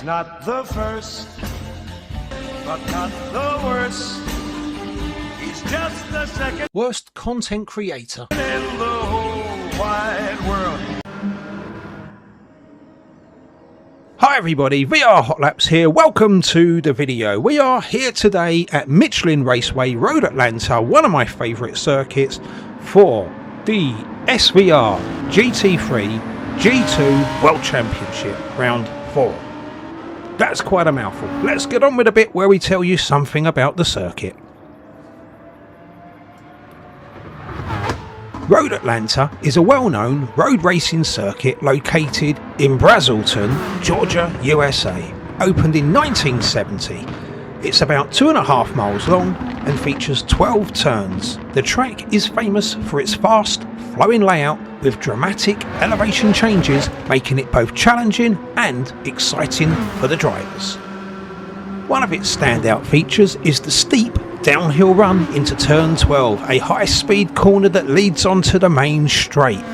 not the first, but not the worst. He's just the second worst content creator in the whole wide world. Hi everybody, VRhotlaps here. Welcome to the video. We are here today at Michelin Raceway, Road Atlanta, one of my favourite circuits for the SVR GT3 G2 World Championship Round 4. That's quite a mouthful. Let's get on with a bit where we tell you something about the circuit. Road Atlanta is a well-known road racing circuit located in Braselton, Georgia, USA. Opened in 1970. It's about 2.5 miles long and features 12 turns. The track is famous for its fast, flowing layout with dramatic elevation changes, making it both challenging and exciting for the drivers. One of its standout features is the steep downhill run into turn 12, a high-speed corner that leads onto the main straight,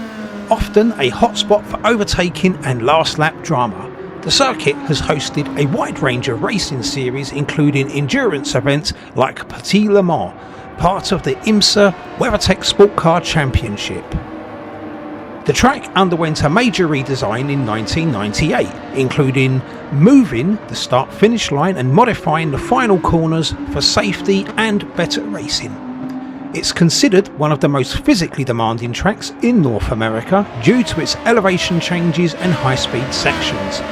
often a hotspot for overtaking and last lap drama. The circuit has hosted a wide range of racing series, including endurance events like Petit Le Mans, part of the IMSA WeatherTech Sport Car Championship. The track underwent a major redesign in 1998, including moving the start-finish line and modifying the final corners for safety and better racing. It's considered one of the most physically demanding tracks in North America due to its elevation changes and high-speed sections.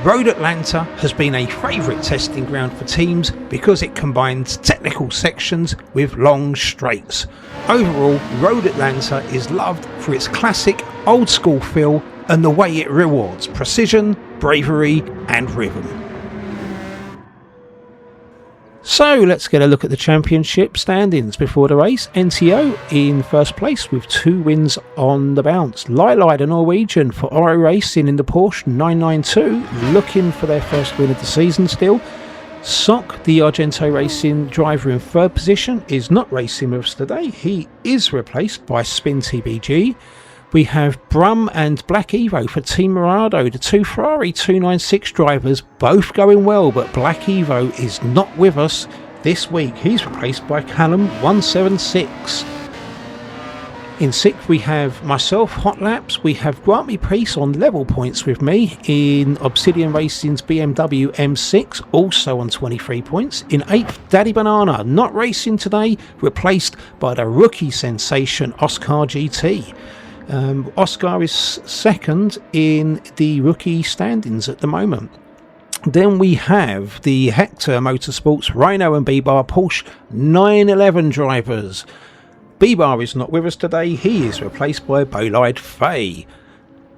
Road Atlanta has been a favourite testing ground for teams because it combines technical sections with long straights. Overall, Road Atlanta is loved for its classic, old-school feel and the way it rewards precision, bravery and rhythm. So let's get a look at the championship standings before the race. NTO in first place with 2 wins on the bounce. Lili the Norwegian for Oro Racing in the Porsche 992, looking for their first win of the season still. Sock, the Argento Racing driver in third position, is not racing with us today. He is replaced by Spin TBG. We have Brum and Black Evo for Team Morado, the 2 Ferrari 296 drivers, both going well, but Black Evo is not with us this week. He's replaced by Callum 176. In 6th we have myself, Hotlaps. We have Grant Me Peace on level points with me in Obsidian Racing's BMW M6, also on 23 points. In 8th, Daddy Banana, not racing today, replaced by the rookie sensation Oscar GT. Oscar is second in the rookie standings at the moment. Then we have the Hector Motorsports Rhino and B-Bar Porsche 911 drivers. B-Bar is not with us today. He is replaced by Bolide Faye.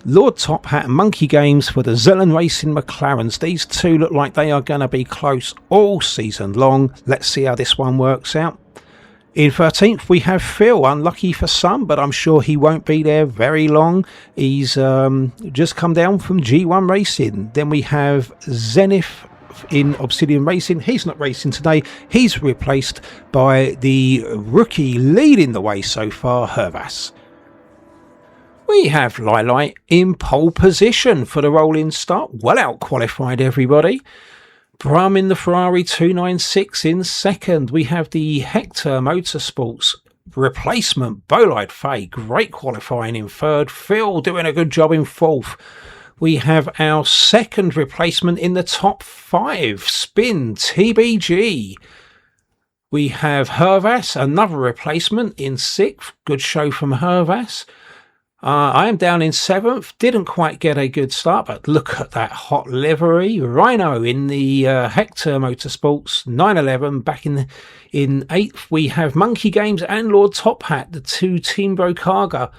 Lord Top Hat and Monkey Games for the Zelen Racing McLarens. These two look like they are going to be close all season long. Let's see how this one works out. In 13th we have Phil, unlucky for some, but I'm sure he won't be there very long. He's just come down from G1 Racing. Then we have Zenith in Obsidian Racing. He's not racing today. He's replaced by the rookie leading the way so far, Hervas. We have Lili in pole position for the rolling start. Well out qualified everybody. Brum in the Ferrari 296 in second. We have the Hector Motorsports replacement, Bolide Faye, great qualifying in third. Phil doing a good job in fourth. We have our second replacement in the top 5, Spin TBG. We have Hervas, another replacement in 6th. Good show from Hervas. I am down in 7th, didn't quite get a good start, but look at that hot livery. Rhino in the Hector Motorsports 911, back in 8th. We have Monkey Games and Lord Top Hat, the 2 Team Brokaga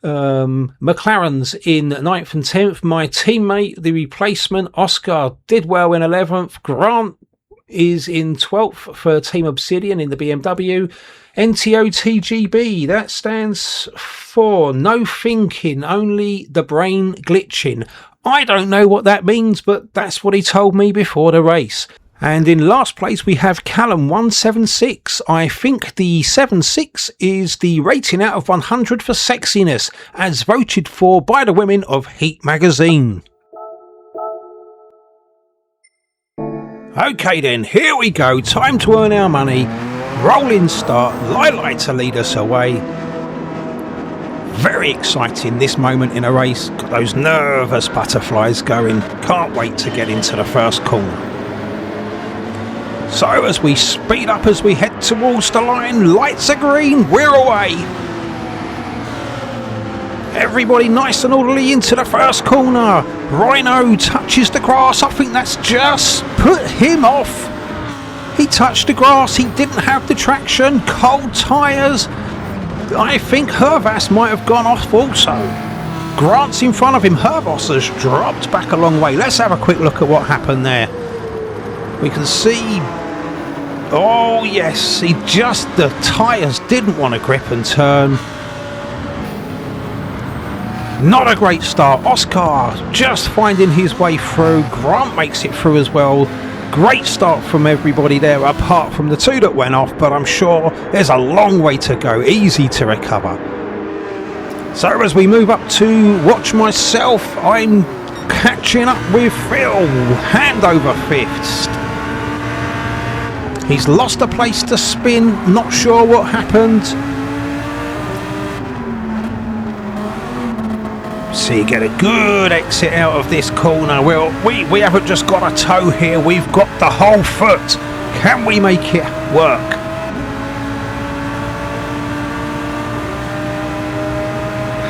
McLarens in 9th and 10th. My teammate, the replacement, Oscar, did well in 11th. Grant is in 12th for Team Obsidian in the BMW. NTO TGB, that stands for no thinking, only the brain glitching. I don't know what that means, but that's what he told me before the race. And in last place we have Callum 176. I think the 76 is the rating out of 100 for sexiness, as voted for by the women of Heat magazine. Okay then, here we go. Time to earn our money. Rolling start. Lili to lead us away. Very exciting this moment in a race. Got those nervous butterflies going. Can't wait to get into the first corner. So as we speed up as we head towards the line, lights are green, we're away. Everybody nice and orderly into the first corner. Rhino touches the grass. I think that's just put him off. He touched the grass. He didn't have the traction. Cold tyres. I think Hervas might have gone off also. Grant's in front of him. Hervas has dropped back a long way. Let's have a quick look at what happened there. We can see... Oh yes, the tyres didn't want to grip and turn. Not a great start. Oscar just finding his way through. Grant makes it through as well. Great start from everybody there, apart from the two that went off, but I'm sure there's a long way to go. Easy to recover. So as we move up to watch myself, I'm catching up with Phil. Hand over fifth. He's lost a place to spin. Not sure what happened. So you get a good exit out of this corner. Well, we haven't just got a toe here, we've got the whole foot. Can we make it work?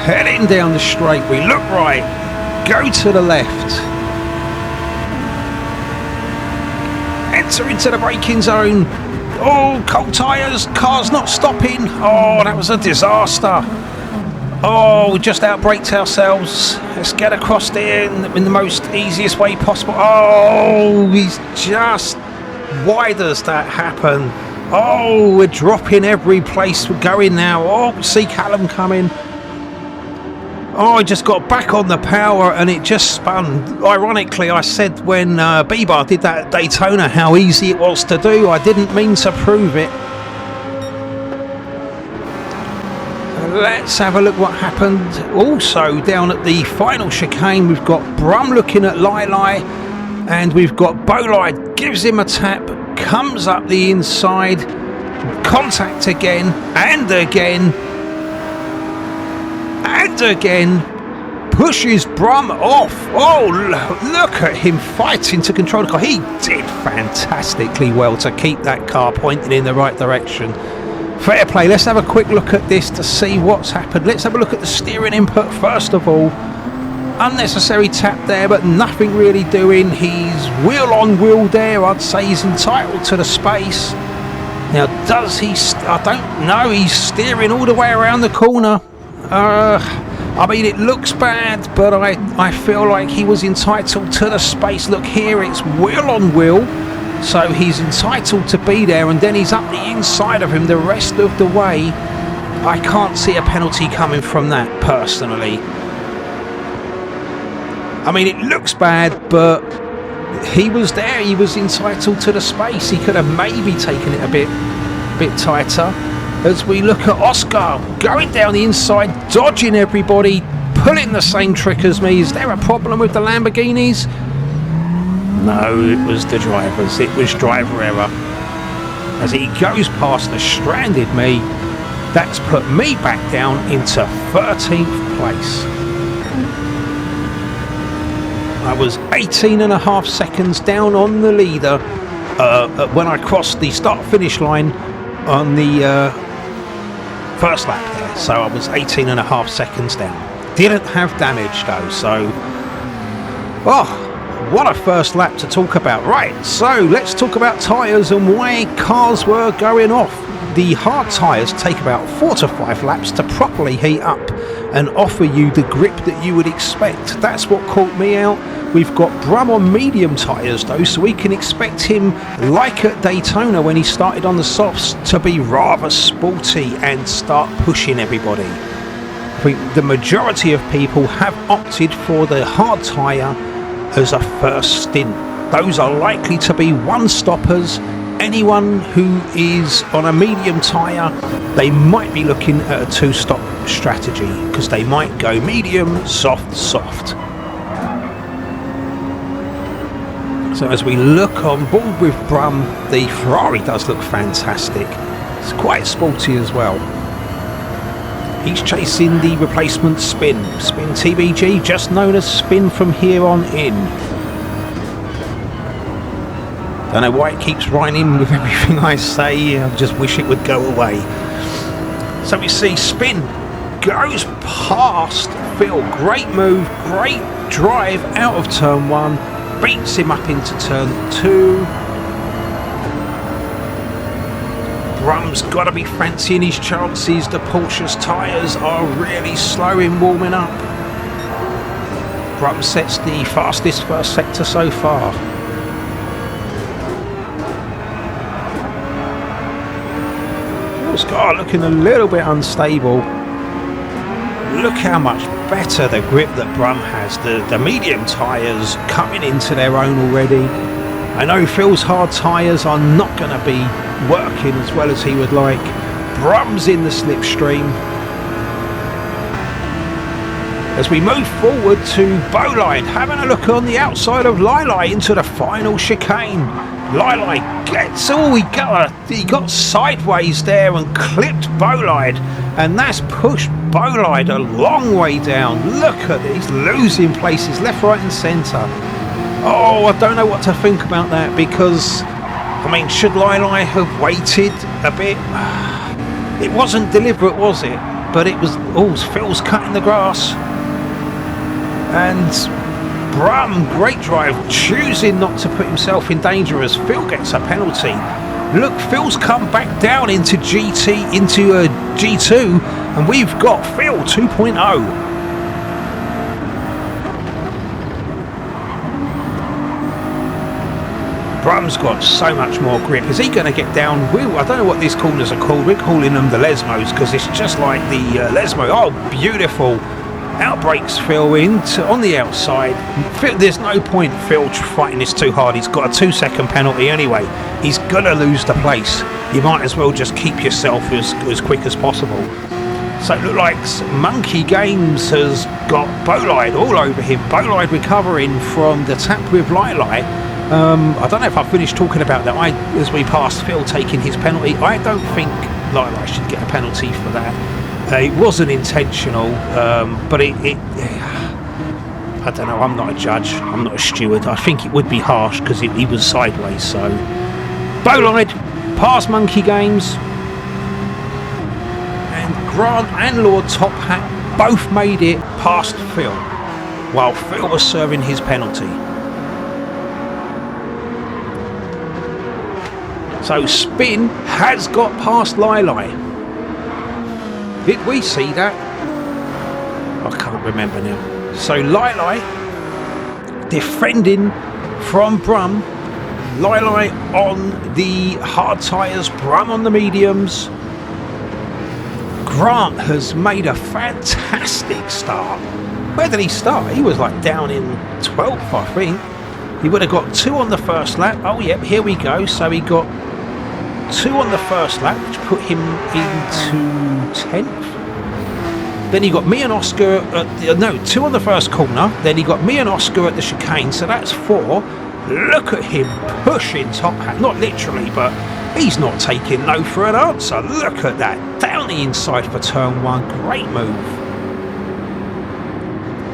Heading down the straight, we look right, go to the left. Enter into the braking zone. Oh, cold tyres, car's not stopping. Oh, that was a disaster. Oh, we just outbraked ourselves. Let's get across there in the most easiest way possible. Oh, he's just... Why does that happen? Oh, we're dropping every place we're going now. Oh, see Callum coming. Oh, I just got back on the power and it just spun. Ironically, I said when B-Bar did that at Daytona how easy it was to do. I didn't mean to prove it. Let's have a look what happened. Also down at the final chicane, we've got Brum looking at Lili, and we've got Bolide gives him a tap, comes up the inside, contact again and again and again, pushes Brum off. Oh, look at him fighting to control the car. He did fantastically well to keep that car pointing in the right direction. Fair play. Let's have a quick look at this to see what's happened. Let's have a look at the steering input first of all. Unnecessary tap there, but nothing really doing. He's wheel on wheel there. I'd say he's entitled to the space. Now, does he... I don't know. He's steering all the way around the corner. I mean, it looks bad, but I feel like he was entitled to the space. Look here, it's wheel on wheel. So he's entitled to be there, and then he's up the inside of him the rest of the way. I can't see a penalty coming from that, personally. I mean, it looks bad, but he was there. He was entitled to the space. He could have maybe taken it a bit tighter. As we look at Oscar going down the inside, dodging everybody, pulling the same trick as me. Is there a problem with the Lamborghinis? No, it was the drivers. It was driver error. As he goes past the stranded me, that's put me back down into 13th place. I was 18.5 seconds down on the leader when I crossed the start-finish line on the first lap there. So I was 18.5 seconds down. Didn't have damage though, so... Oh! What a first lap to talk about. Right, so let's talk about tyres and why cars were going off. The hard tyres take about 4 to 5 laps to properly heat up and offer you the grip that you would expect. That's what caught me out. We've got Brum on medium tyres though, so we can expect him, like at Daytona when he started on the softs, to be rather sporty and start pushing everybody. I think the majority of people have opted for the hard tyre as a first stint. Those are likely to be one-stoppers. Anyone who is on a medium tyre, they might be looking at a two-stop strategy because they might go medium, soft, soft. So as we look on board with Brum, the Ferrari does look fantastic. It's quite sporty as well. He's chasing the replacement Spin. Spin TBG, just known as Spin from here on in. Don't know why it keeps rhyming with everything I say. I just wish it would go away. So we see Spin goes past Phil. Great move, great drive out of turn 1. Beats him up into turn 2. Brum's got to be fancying his chances. The Porsche's tyres are really slow in warming up. Brum sets the fastest first sector so far. Car looking a little bit unstable. Look how much better the grip that Brum has. The medium tyres coming into their own already. I know Phil's hard tyres are not going to be working as well as he would like. Brum's in the slipstream. As we move forward to Bowline, having a look on the outside of Lili into the final chicane. Lili gets he got sideways there and clipped Bolide, and that's pushed Bolide a long way down. Look at it, he's losing places left, right and centre. Oh, I don't know what to think about that, because I mean, should Lili have waited a bit? It wasn't deliberate, was it? But it was, Phil's cutting the grass. And Brum, great drive, choosing not to put himself in danger as Phil gets a penalty. Look, Phil's come back down into G2, and we've got Phil 2.0. Brum's got so much more grip. Is he going to get down? I don't know what these corners are called. We're calling them the Lesmos because it's just like the Lesmo. Oh, beautiful. Outbreaks Phil on the outside. There's no point Phil fighting this too hard. He's got a 2-second penalty anyway. He's gonna lose the place. You might as well just keep yourself as quick as possible. So it looks like Monkey Games has got Bolide all over him. Bolide recovering from the tap with Lili. I don't know if I finished talking about that. As we passed Phil taking his penalty, I don't think Lili should get a penalty for that. It wasn't intentional, but I don't know, I'm not a judge, I'm not a steward. I think it would be harsh because he was sideways. So Bolide past Monkey Games, and Grant and Lord Top Hat both made it past Phil while Phil was serving his penalty. So Spin has got past Lili. Did we see that? I can't remember now. So Lili defending from Brum. Lili on the hard tyres, Brum on the mediums. Grant has made a fantastic start. Where did he start? He was like down in 12th, I think. He would have got 2 on the first lap. Oh, yep, here we go. So he got 2 on the first lap, which put him into 10th. Then he got me and Oscar at 2 on the first corner. Then he got me and Oscar at the chicane, so that's 4. Look at him pushing Top Hat, not literally, but he's not taking no for an answer. Look at that, down the inside for turn 1, great move.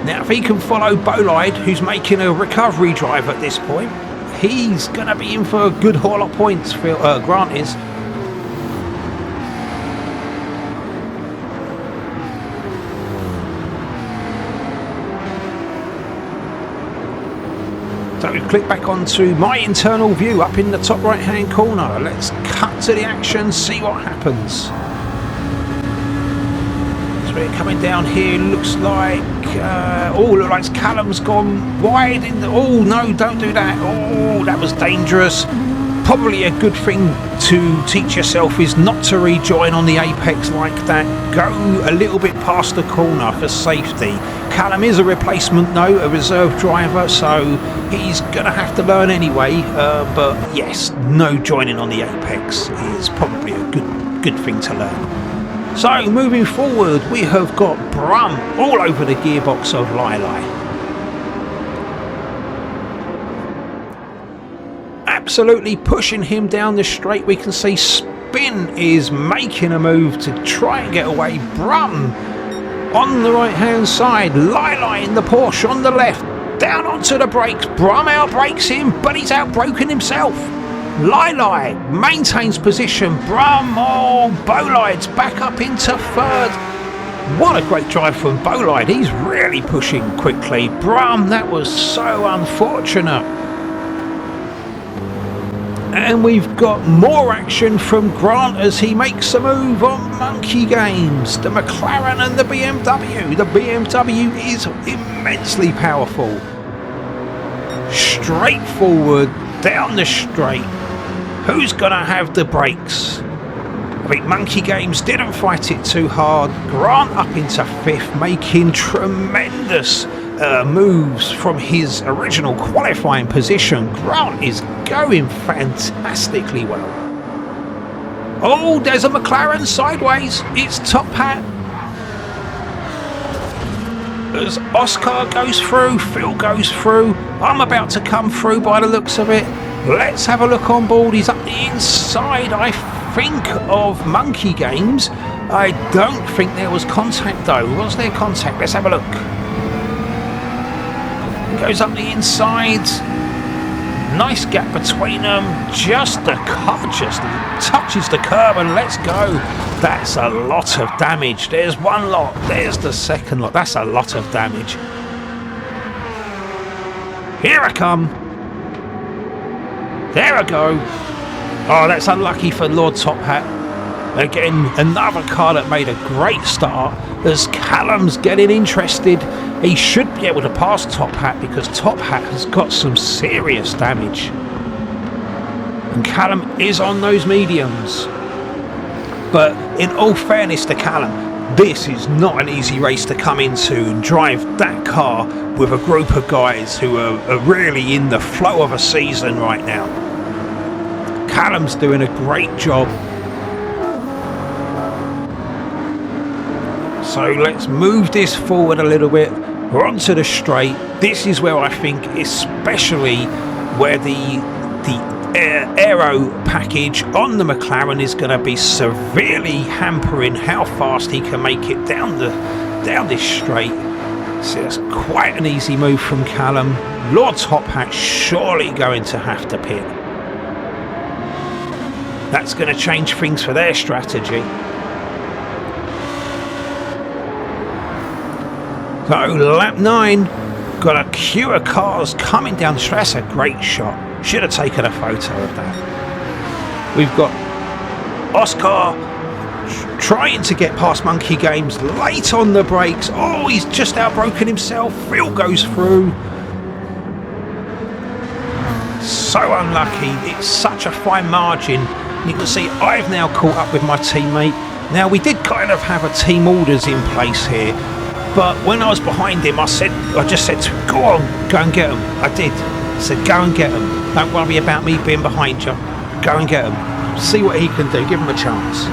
Now if he can follow Bolide, who's making a recovery drive at this point, he's going to be in for a good haul of points, Grant is. So we've clicked back onto my internal view up in the top right hand corner. Let's cut to the action, see what happens. So we're coming down here, looks like looks like Callum's gone wide in the, oh no, don't do that. Oh, that was dangerous. Probably a good thing to teach yourself is not to rejoin on the apex like that. Go a little bit past the corner for safety. Callum is a replacement though, a reserve driver, so he's going to have to learn anyway. But yes, no joining on the apex is probably a good thing to learn. So moving forward, we have got Brum all over the gearbox of Lili. absolutely pushing him down the straight. We can see Spin is making a move to try and get away. Brum on the right hand side, Lila in the Porsche on the left, down onto the brakes. Brum outbrakes him, but he's outbroken himself. Lila maintains position. Brum, Bolide's back up into third. What a great drive from Bolide. He's really pushing quickly. Brum, that was so unfortunate. And we've got more action from Grant as he makes a move on Monkey Games. The McLaren and the BMW. The BMW is immensely powerful. Straight forward, down the straight. Who's going to have the brakes? I think Monkey Games didn't fight it too hard. Grant up into fifth, making tremendous moves from his original qualifying position. Grant is going fantastically well. Oh, there's a McLaren sideways. It's Top Hat. As Oscar goes through, Phil goes through. I'm about to come through by the looks of it. Let's have a look on board. He's up the inside, I think, of Monkey Games. I don't think there was contact though. Was there contact? Let's have a look. Goes up the inside. Nice gap between them. Just the car just touches the curb and let's go. That's a lot of damage. There's one lot. There's the second lot. That's a lot of damage. Here I come. There I go. Oh, that's unlucky for Lord Top Hat. Again, another car that made a great start. As Callum's getting interested, he should be able to pass Top Hat because Top Hat has got some serious damage. And Callum is on those mediums. But in all fairness to Callum, this is not an easy race to come into and drive that car with a group of guys who are really in the flow of a season right now. Callum's doing a great job. So let's move this forward a little bit. We're onto the straight. This is where I think, especially where the aero package on the McLaren is going to be severely hampering how fast he can make it down this straight. So it's quite an easy move from Callum. Lord Top Hat surely going to have to pit. That's going to change things for their strategy. So lap 9, got a queue of cars coming down the straight. That's a great shot. Should have taken a photo of that. We've got Oscar trying to get past Monkey Games, late on the brakes. Oh, he's just outbroken himself. Phil goes through. So unlucky. It's such a fine margin. You can see I've now caught up with my teammate. Now we did kind of have a team orders in place here, but when I was behind him, I just said to him, go on, go and get him. I did. I said, go and get him. Don't worry about me being behind you. Go and get him. See what he can do. Give him a chance.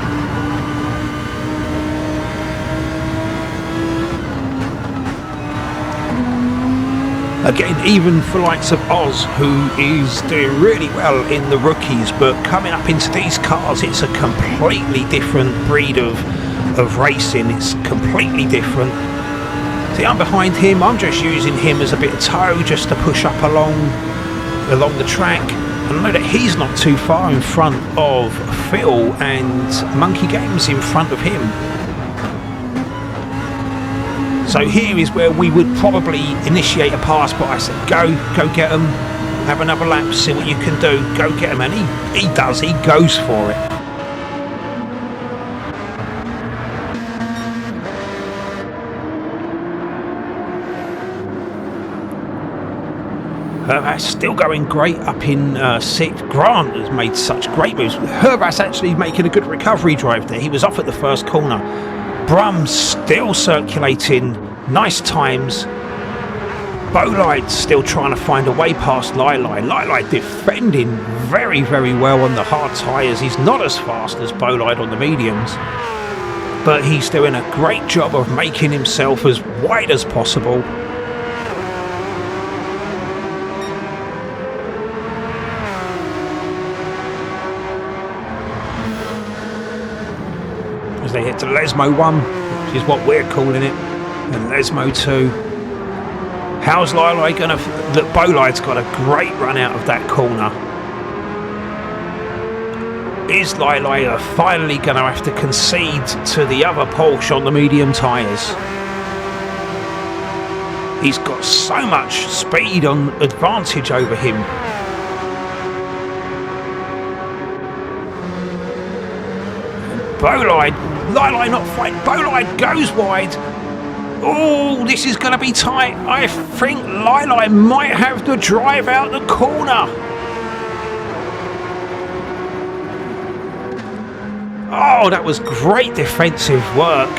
Again, even for likes of Oz, who is doing really well in the rookies, but coming up into these cars, it's a completely different breed of racing. It's completely different. See, I'm behind him. I'm just using him as a bit of tow just to push up along the track. And I know that he's not too far in front of Phil and Monkey Games in front of him. So here is where we would probably initiate a pass, but I said, go get him, have another lap, see what you can do, go get him, and he does, he goes for it. Hervat's still going great up in 6th. Grant has made such great moves. Hervat's actually making a good recovery drive there. He was off at the first corner. Brum's still circulating, nice times. Bolide's still trying to find a way past Lili. Lili defending very, very well on the hard tyres. He's not as fast as Bolide on the mediums, but he's doing a great job of making himself as wide as possible. they hit to Lesmo 1, which is what we're calling it, and Lesmo 2. How's Lili going to... Look, Bolide's got a great run out of that corner. Is Lili finally going to have to concede to the other Porsche on the medium tyres? He's got so much speed on advantage over him. Bolide, Lili not fighting. Bolide goes wide. Oh, this is going to be tight. I think Lili might have to drive out the corner. Oh, that was great defensive work.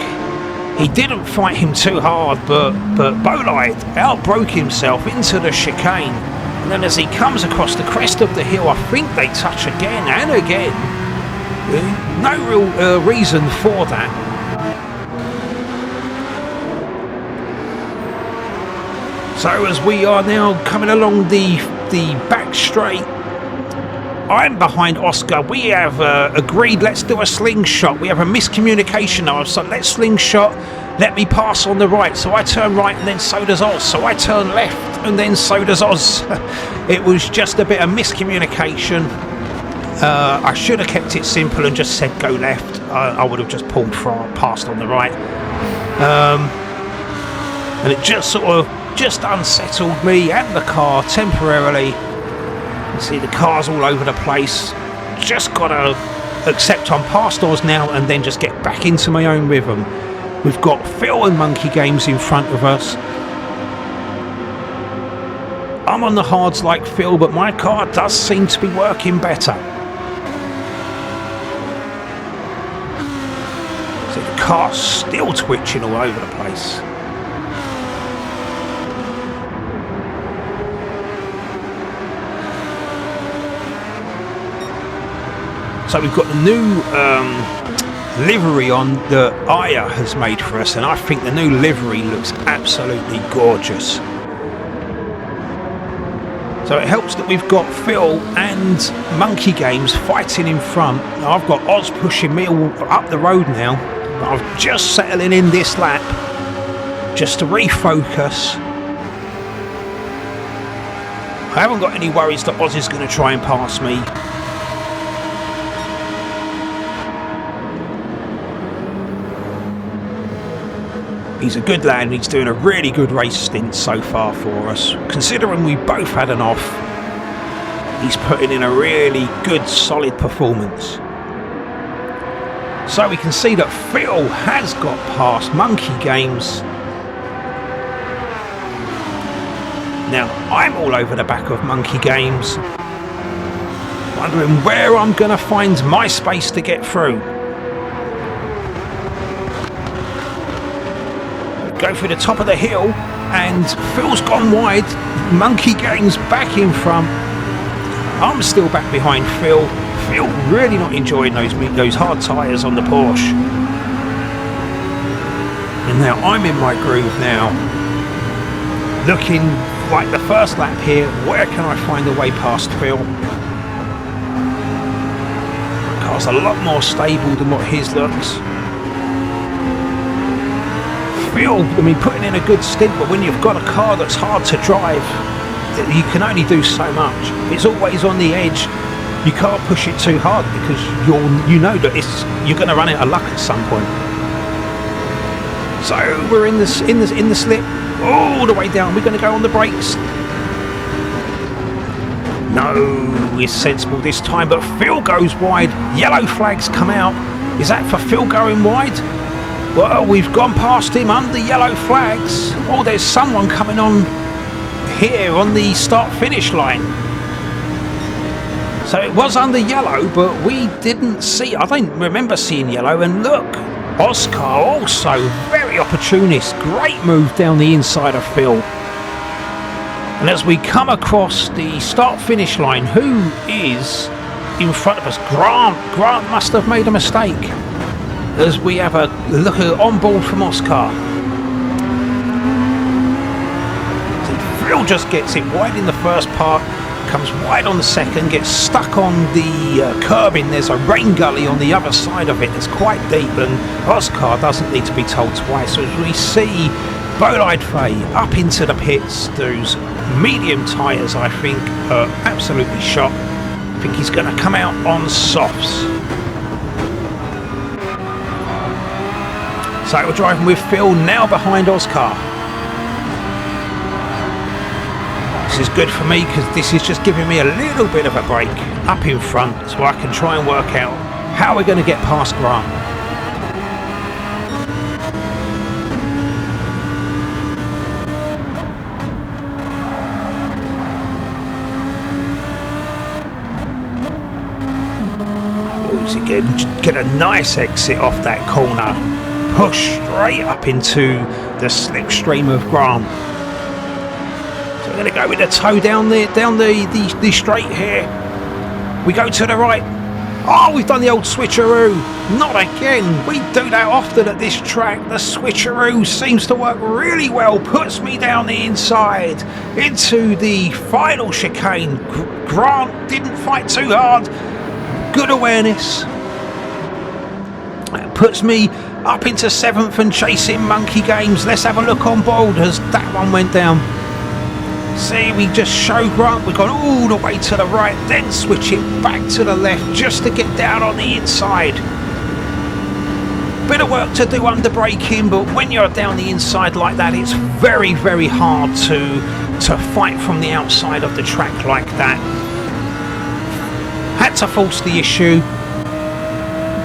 He didn't fight him too hard, but Bolide outbroke himself into the chicane. And then as he comes across the crest of the hill, I think they touch again and again. No real reason for that. So as we are now coming along the back straight, I'm behind Oscar. We have agreed, let's do a slingshot. We have a miscommunication now. So let's slingshot. Let me pass on the right. So I turn right and then so does Oz. So I turn left and then so does Oz. It was just a bit of miscommunication. I should have kept it simple and just said go left. I would have just pulled past on the right. And it just sort of unsettled me and the car temporarily. You see the car's all over the place. Just got to accept I'm past Oz now and then just get back into my own rhythm. We've got Phil and Monkey Games in front of us. I'm on the hards like Phil, but my car does seem to be working better. So the car's still twitching all over the place. So we've got the new livery on that Aya has made for us, and I think the new livery looks absolutely gorgeous. So it helps that we've got Phil and Monkey Games fighting in front. Now I've got Oz pushing me all up the road now. I'm just settling in this lap just to refocus. I haven't got any worries that Oz is going to try and pass me. He's a good lad and he's doing a really good race stint so far for us. Considering we both had an off, he's putting in a really good solid performance. So we can see that Phil has got past Monkey Games. Now I'm all over the back of Monkey Games, wondering where I'm going to find my space to get through. Go through the top of the hill and Phil's gone wide. Monkey Games back in front. I'm still back behind Phil. Phil really not enjoying those hard tyres on the Porsche. And now I'm in my groove now. Looking like the first lap here. Where can I find a way past Phil? The car's a lot more stable than what his looks. Phil, I mean, putting in a good stint, but when you've got a car that's hard to drive, you can only do so much. It's always on the edge. You can't push it too hard because you know that you're going to run out of luck at some point. So we're in the slip all the way down. We're going to go on the brakes. No, it's sensible this time, but Phil goes wide. Yellow flags come out. Is that for Phil going wide? Well, we've gone past him under yellow flags. Oh, there's someone coming on here on the start-finish line. So it was under yellow, but we didn't see. I don't remember seeing yellow. And look, Oscar also very opportunist. Great move down the inside of Phil. And as we come across the start-finish line, who is in front of us? Grant must have made a mistake. As we have a look on board from Oscar. So Phil just gets it wide in the first part, comes wide on the second, gets stuck on the curbing. There's a rain gully on the other side of it that's quite deep, and Oscar doesn't need to be told twice. So as we see Bolide Faye up into the pits, those medium tyres I think are absolutely shot. I think he's going to come out on softs. So we're driving with Phil now behind Oscar. This is good for me because this is just giving me a little bit of a break up in front so I can try and work out how we're going to get past Grant. Get a nice exit off that corner. Push straight up into the slipstream of Grant. So we're going to go with a toe down the straight here. We go to the right. Oh, we've done the old switcheroo. Not again. We do that often at this track. The switcheroo seems to work really well. Puts me down the inside into the final chicane. Grant didn't fight too hard. Good awareness. Puts me up into 7th and chasing Monkey Games. Let's have a look on board as that one went down. See, we just show Grant we've gone all the way to the right, then switch it back to the left just to get down on the inside. Bit of work to do under braking, but when you're down the inside like that, it's very, very hard to fight from the outside of the track like that. Had to force the issue.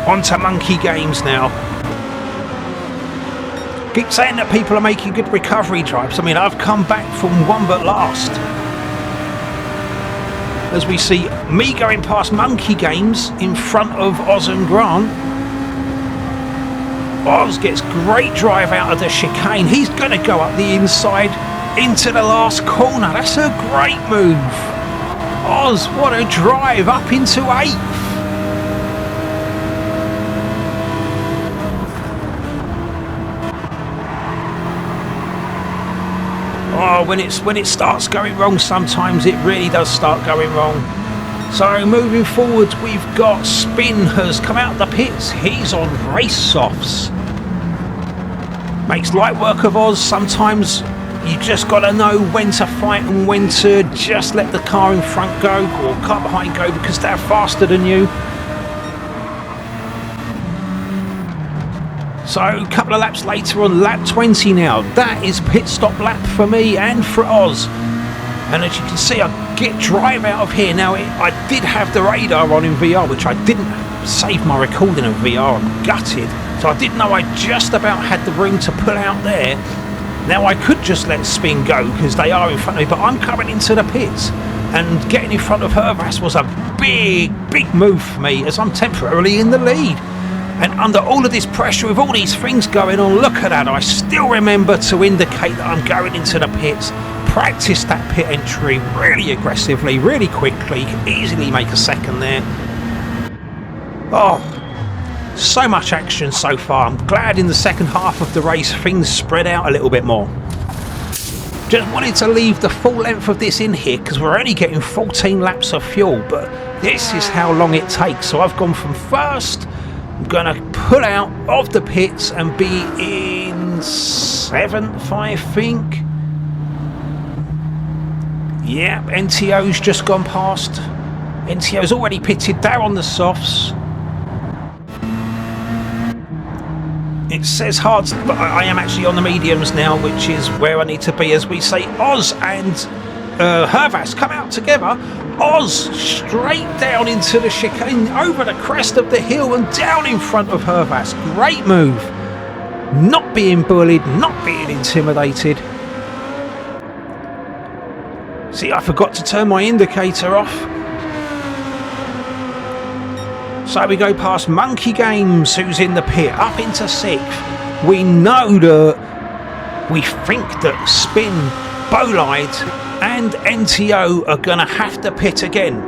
Onto Monkey Games now. Keep saying that people are making good recovery drives. I mean, I've come back from one but last. As we see me going past Monkey Games in front of Oz and Grant. Oz gets great drive out of the chicane. He's going to go up the inside into the last corner. That's a great move. Oz, what a drive up into 8th. Oh, when it starts going wrong, sometimes it really does start going wrong. So moving forward, we've got Spin has come out the pits. He's on race softs. Makes light work of Oz. Sometimes you just got to know when to fight and when to just let the car in front go or car behind go because they're faster than you. So a couple of laps later on lap 20 now. That is pit stop lap for me and for Oz. And as you can see, I get drive out of here. Now I did have the radar on in VR, which I didn't save my recording of VR. I'm gutted. So I didn't know I just about had the room to pull out there. Now I could just let Spin go because they are in front of me, but I'm coming into the pits. And getting in front of Hervas was a big move for me as I'm temporarily in the lead. And under all of this pressure, with all these things going on, look at that, I still remember to indicate that I'm going into the pits. Practice that pit entry really aggressively, really quickly. You can easily make a second there. Oh, so much action so far. I'm glad in the second half of the race things spread out a little bit more. Just wanted to leave the full length of this in here because we're only getting 14 laps of fuel, but this is how long it takes. So I've gone from first. I'm going to pull out of the pits and be in 7th, I think. Yeah, NTO's just gone past. NTO's already pitted. They're on the softs. It says hards, but I am actually on the mediums now, which is where I need to be. As we say, Oz and Hervas come out together. Oz straight down into the chicane, over the crest of the hill and down in front of Hervas. Great move. Not being bullied, not being intimidated. See, I forgot to turn my indicator off. So we go past Monkey Games, who's in the pit, up into 6th. We know that we think that Spin, Bolide and NTO are going to have to pit again.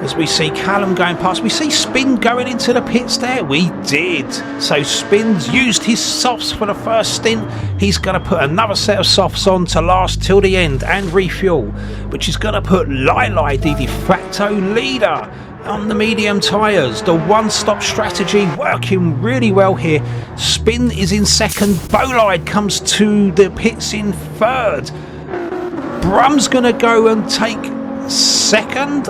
As we see Callum going past, we see Spin going into the pits there. We did. So Spin's used his softs for the first stint. He's going to put another set of softs on to last till the end and refuel, which is going to put Lili, the de facto leader, on the medium tyres. The one-stop strategy working really well here. Spin is in second. Bolide comes to the pits in third. Brum's going to go and take second.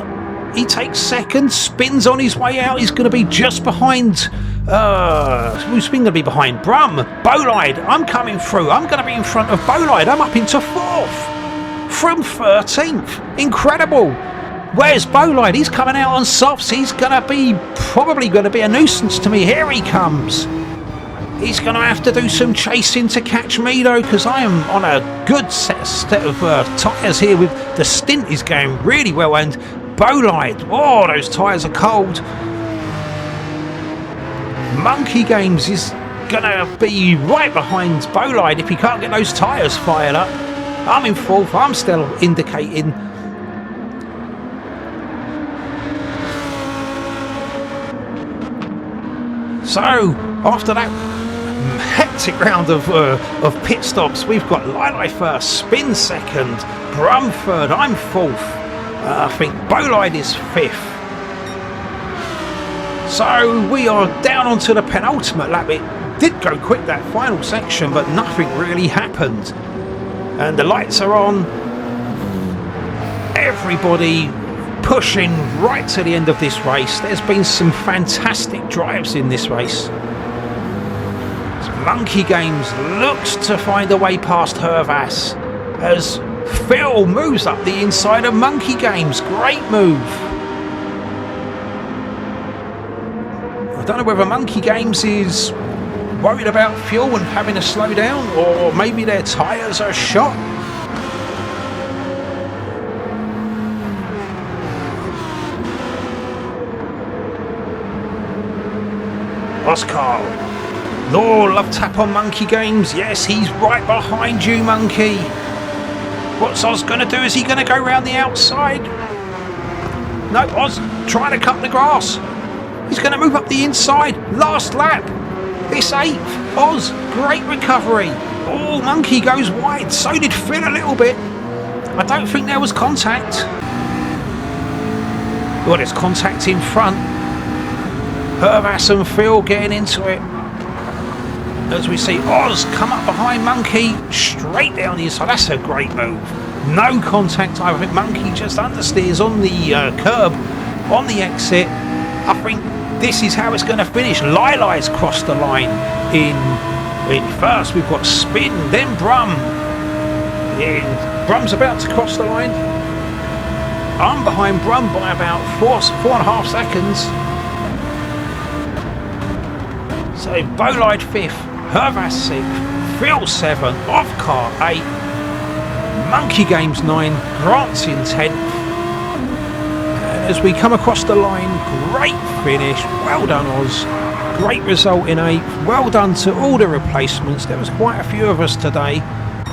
He takes second. Spin's on his way out. He's going to be just behind. Who's Spin going to be behind? Brum. Bolide. I'm coming through. I'm going to be in front of Bolide. I'm up into fourth from 13th. Incredible. Where's Bolide? He's coming out on softs. He's going to be probably going to be a nuisance to me. Here he comes. He's going to have to do some chasing to catch me though, because I am on a good set of tyres here. With the stint is going really well, and Bolide, oh, those tyres are cold. Monkey Games is going to be right behind Bolide if he can't get those tyres fired up. I'm in fourth. I'm still indicating. So after that hectic round of pit stops, we've got Lili first, Spin second, Brum third, I'm fourth. I think Bolide is fifth. So we are down onto the penultimate lap. It did go quick, that final section, but nothing really happened. And the lights are on. Everybody pushing right to the end of this race. There's been some fantastic drives in this race. Monkey Games looks to find a way past Hervas as Phil moves up the inside of Monkey Games. Great move. I don't know whether Monkey Games is worried about fuel and having to slow down, or maybe their tyres are shot. Oscar. Oh, love tap on Monkey Games. Yes, he's right behind you, Monkey. What's Oz going to do? Is he going to go round the outside? No, Oz trying to cut the grass. He's going to move up the inside. Last lap. It's 8th. Oz, great recovery. Oh, Monkey goes wide. So did Phil a little bit. I don't think there was contact. Well, there's contact in front. Hervas and Phil getting into it. As we see Oz come up behind Monkey, straight down the inside. That's a great move. No contact. I think Monkey just understeers on the curb, on the exit. I think this is how it's going to finish. Lili's crossed the line in first. We've got Spin, then Brum. Brum's about to cross the line. I'm behind Brum by about 4.5 seconds. So Bolide 5th. Hervas 6th, Phil 7th, Offcar 8th, Monkey Games 9, Grant's in 10th. As we come across the line, great finish, well done Oz, great result in 8th, well done to all the replacements. There was quite a few of us today,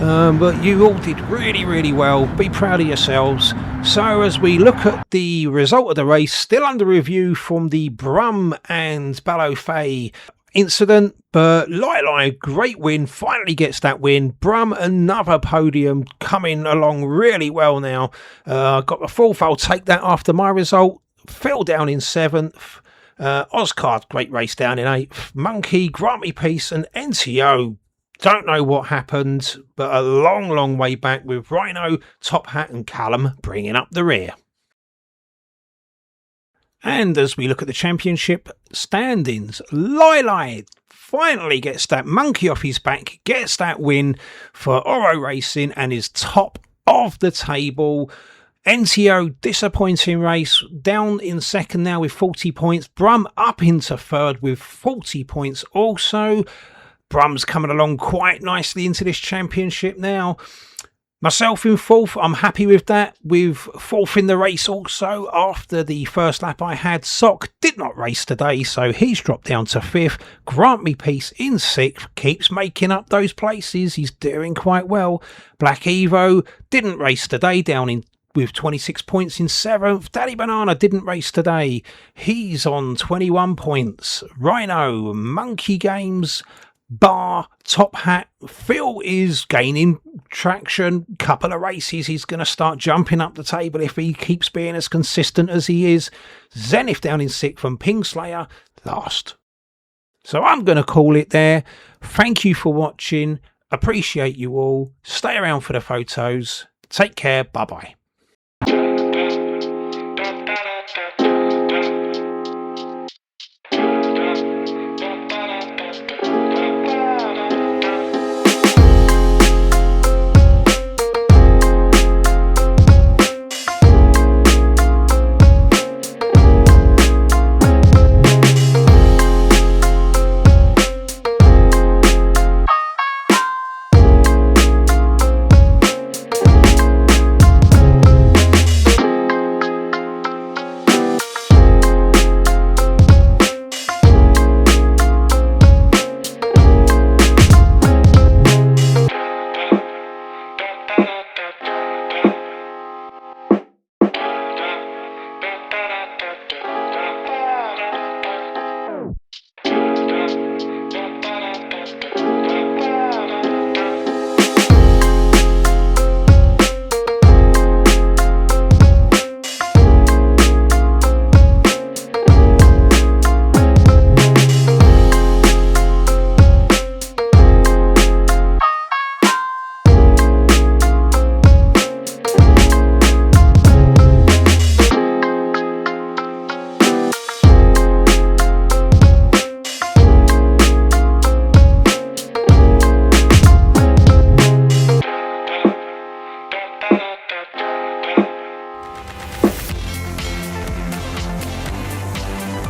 but you all did really, really well. Be proud of yourselves. So as we look at the result of the race, still under review from the Brum and Ballofay incident, but Lili, great win, finally gets that win. Brum, another podium, coming along really well now. Got the fourth, I'll take that after my result. Phil down in 7th. Oscar, great race, down in 8th. Monkey, grant me peace, and NTO, don't know what happened, but a long, long way back with Rhino, Top Hat and Callum bringing up the rear. And as we look at the championship standings, Lili finally gets that monkey off his back, gets that win for Oro Racing and is top of the table. NTO, disappointing race, down in second now with 40 points. Brum up into third with 40 points also. Brum's coming along quite nicely into this championship now. Myself in fourth, I'm happy with that, with fourth in the race also. After the first lap I had, Sock did not race today, so he's dropped down to fifth. Grant Me Peace in sixth, keeps making up those places, he's doing quite well. Black Evo didn't race today, down in with 26 points in 7th. Daddy Banana didn't race today. He's on 21 points. Rhino, Monkey Games, Bar, Top Hat. Phil is gaining traction. Couple of races, he's going to start jumping up the table if he keeps being as consistent as he is. Zenith down in 6th and Ping Slayer last. So I'm going to call it there. Thank you for watching. Appreciate you all. Stay around for the photos. Take care. Bye-bye.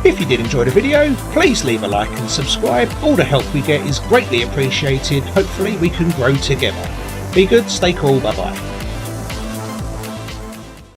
If you did enjoy the video, please leave a like and subscribe. All the help we get is greatly appreciated. Hopefully we can grow together. Be good, stay cool, bye bye.